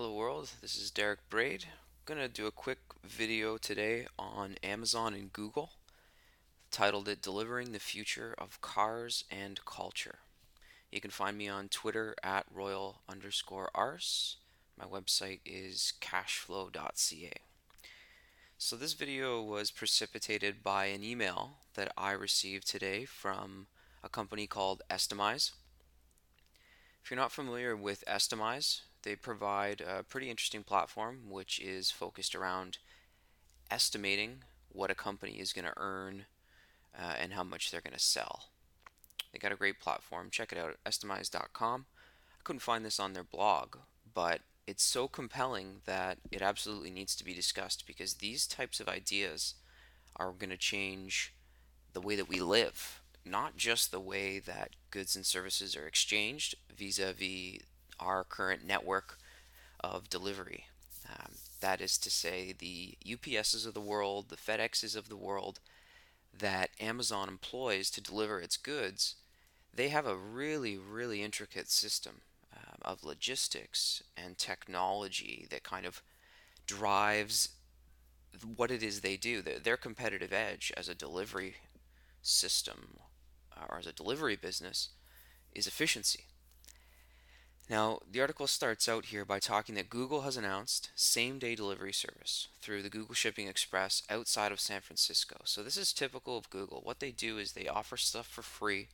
Hello world, this is Derek Braid. I'm gonna do a quick video today on Amazon and Google, titled it Delivering the Future of Cars and Culture. You can find me on Twitter at royal_ars. My website is cashflow.ca. So this video was precipitated by an email that I received today from a company called Estimize. If you're not familiar with Estimize, they provide a pretty interesting platform which is focused around estimating what a company is going to earn and how much they're going to sell. They got a great platform. Check it out at estimize.com. I couldn't find this on their blog, but it's so compelling that it absolutely needs to be discussed because these types of ideas are going to change the way that we live, not just the way that goods and services are exchanged vis-a-vis our current network of delivery. That is to say, the UPSs of the world, the FedExes of the world that Amazon employs to deliver its goods, they have a really, really intricate system of logistics and technology that kind of drives what it is they do. Their competitive edge as a delivery system or as a delivery business is efficiency. Now, the article starts out here by talking that Google has announced same-day delivery service through the Google Shipping Express outside of San Francisco. So this is typical of Google. What they do is they offer stuff for free.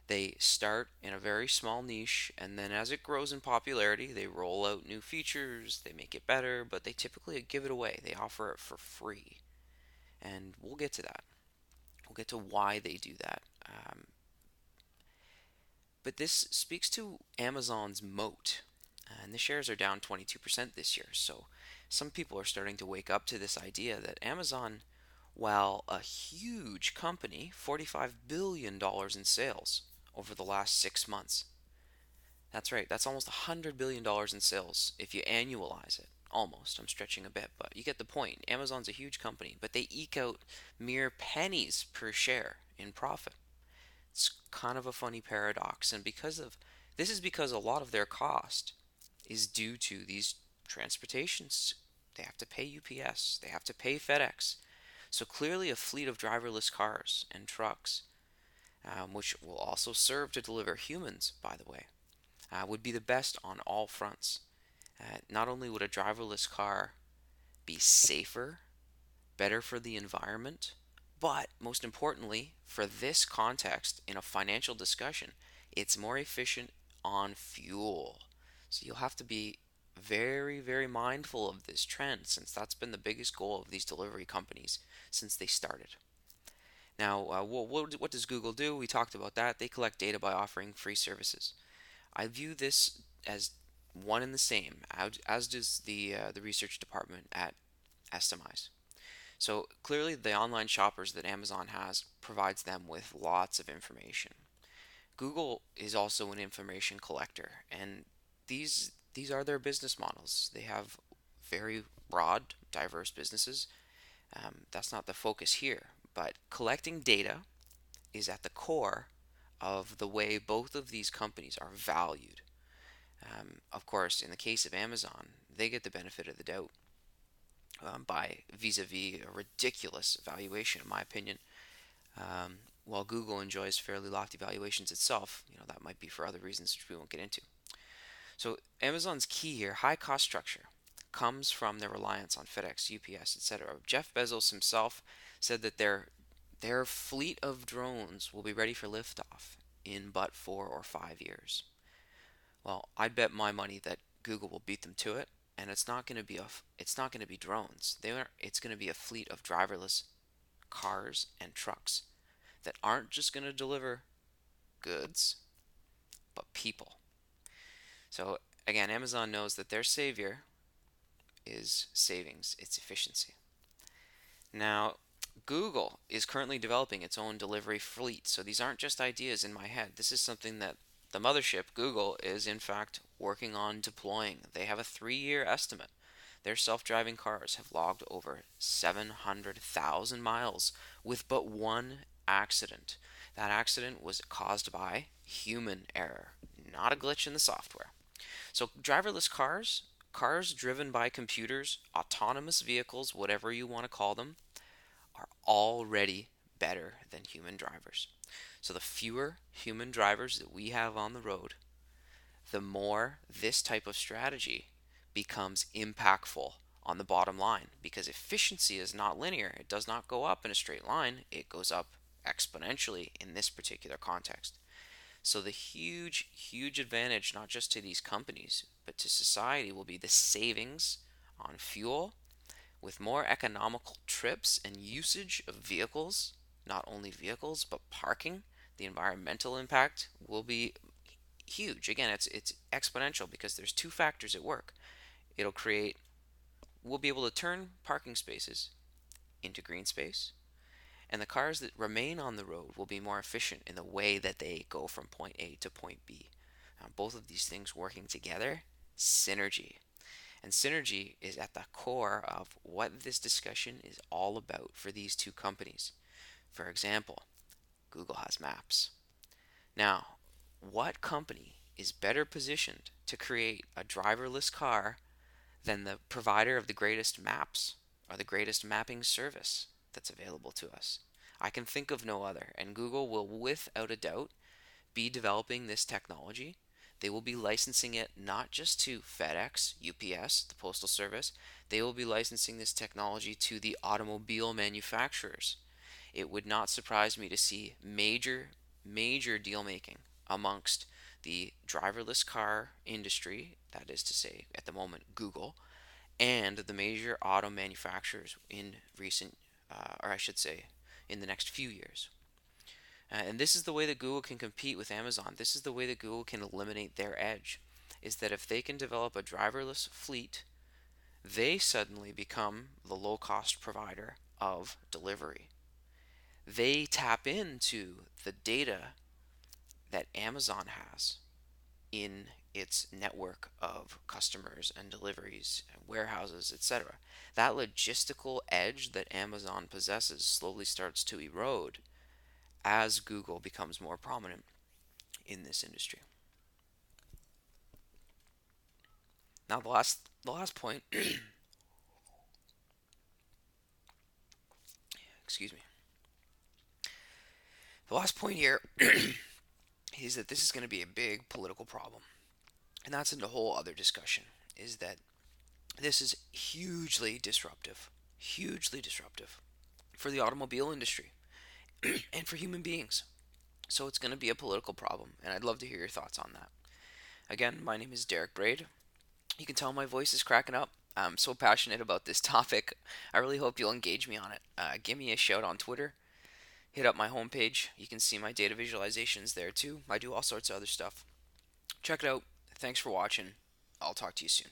They start in a very small niche, and then as it grows in popularity, they roll out new features, they make it better, but they typically give it away. They offer it for free. And we'll get to that. We'll get to why they do that. But this speaks to Amazon's moat. And the shares are down 22% this year. So some people are starting to wake up to this idea that Amazon, while a huge company, $45 billion in sales over the last 6 months. That's right, that's almost $100 billion in sales if you annualize it. Almost, I'm stretching a bit, but you get the point. Amazon's a huge company, but they eke out mere pennies per share in profit. It's kind of a funny paradox, and because of this is because a lot of their cost is due to these transportations. They have to pay UPS, they have to pay FedEx. So clearly, a fleet of driverless cars and trucks, which will also serve to deliver humans, by the way, would be the best on all fronts. Not only would a driverless car be safer, better for the environment, but most importantly, for this context in a financial discussion, it's more efficient on fuel. So you'll have to be very, very mindful of this trend since that's been the biggest goal of these delivery companies since they started. Now, what does Google do? We talked about that. They collect data by offering free services. I view this as one and the same, as does the research department at Estimize. So clearly, the online shoppers that Amazon has provides them with lots of information. Google is also an information collector, and these are their business models. They have very broad, diverse businesses. That's not the focus here, but collecting data is at the core of the way both of these companies are valued. Of course, in the case of Amazon, they get the benefit of the doubt by vis-a-vis a ridiculous valuation, in my opinion. While Google enjoys fairly lofty valuations itself, that might be for other reasons which we won't get into. So Amazon's key here, high cost structure, comes from their reliance on FedEx, UPS, etc. Jeff Bezos himself said that their fleet of drones will be ready for liftoff in but 4 or 5 years. Well, I'd bet my money that Google will beat them to it, and it's not going to be drones. It's going to be a fleet of driverless cars and trucks that aren't just going to deliver goods, but people. So again, Amazon knows that their savior is savings, it's efficiency. Now, Google is currently developing its own delivery fleet. So these aren't just ideas in my head. This is something that the mothership, Google, is in fact working on deploying. They have a 3-year estimate. Their self-driving cars have logged over 700,000 miles with but one accident. That accident was caused by human error, not a glitch in the software. So driverless cars cars driven by computers, autonomous vehicles, whatever you want to call them, are already better than human drivers. So the fewer human drivers that we have on the road, the more this type of strategy becomes impactful on the bottom line, because efficiency is not linear. It does not go up in a straight line, it goes up exponentially in this particular context. So the huge advantage, not just to these companies, but to society, will be the savings on fuel with more economical trips and usage of vehicles, not only vehicles, but parking. The environmental impact will be huge. Again, it's exponential because there's two factors at work. It'll create We'll be able to turn parking spaces into green space, and the cars that remain on the road will be more efficient in the way that they go from point A to point B. Both of these things working together, synergy. And synergy is at the core of what this discussion is all about for these two companies. For example, Google has Maps. Now, what company is better positioned to create a driverless car than the provider of the greatest maps or the greatest mapping service that's available to us? I can think of no other, and Google will, without a doubt, be developing this technology. They will be licensing it not just to FedEx, UPS, the Postal Service, they will be licensing this technology to the automobile manufacturers. It would not surprise me to see major deal making amongst the driverless car industry, that is to say, at the moment, Google, and the major auto manufacturers in recent, or I should say, in the next few years. And this is the way that Google can compete with Amazon. This is the way that Google can eliminate their edge. Is that if they can develop a driverless fleet, they suddenly become the low cost provider of delivery. They tap into the data that Amazon has in its network of customers and deliveries and warehouses, etc. That logistical edge that Amazon possesses slowly starts to erode as Google becomes more prominent in this industry. Now, the last point, excuse me, the last point here is that this is going to be a big political problem, and that's in a whole other discussion. Is that this is hugely disruptive for the automobile industry and for human beings. So it's going to be a political problem, and I'd love to hear your thoughts on that. Again, my name is Derek Braid. You can tell my voice is cracking up. I'm so passionate about this topic. I really hope you'll engage me on it. Give me a shout on Twitter. Hit up my homepage. You can see my data visualizations there too. I do all sorts of other stuff. Check it out. Thanks for watching. I'll talk to you soon.